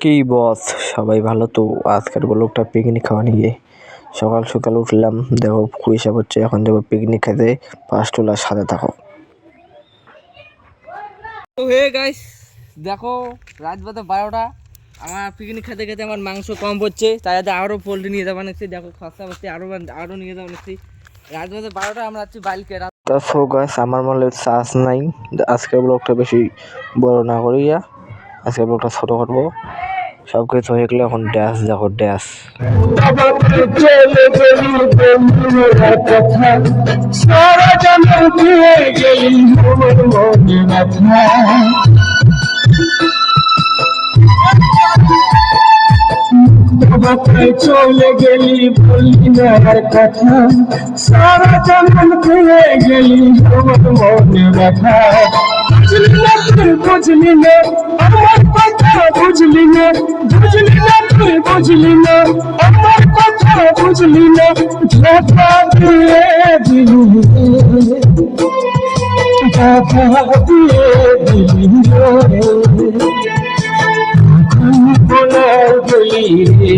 কি বস, সবাই ভালো তো? আজকের ব্লগটা পিকনিক খাওয়া নিয়ে। সকাল সকাল উঠলাম, দেখো কুয়াশা হচ্ছে, এখন যাবো পিকনিক খেতে। পাঁচটোলার সাথে থাকো। তো হে গাইস, দেখো রাত বাজে 12টা। আমার পিকনিক খেতে খেতে আমার মাংস কম পড়ছে, তাই আরও পোল্ট্রি নিয়ে যাবো নিচ্ছি। দেখো খরচা পাচ্ছি আরও নিয়ে যাবো নিচ্ছি। রাত বাজে 12টা, আমরা আছি বাইলকে। তা সো গাইস, আমার মনে চার্জ নাই। আজকের ব্লগটা বেশি বড় না করিয়া আজকের ব্লগটা ছোট করবো। সব কিছু হয়ে গেলে এখন ড্যাশ, দেখো ড্যাশ। চলে গেলি বললি না আর কথা, সারা জন্ম পেয়ে গেলি আমার মনে ব্যথা। বুঝলি না তুই, বুঝলি না আমার কথা, বুঝলি না, বুঝলি না তুই, বুঝলি না আমার কথা, বুঝলি না। ধোঁকা দিয়ে দিলি, ধোঁকা দিয়ে দিলি বলার গলি রে।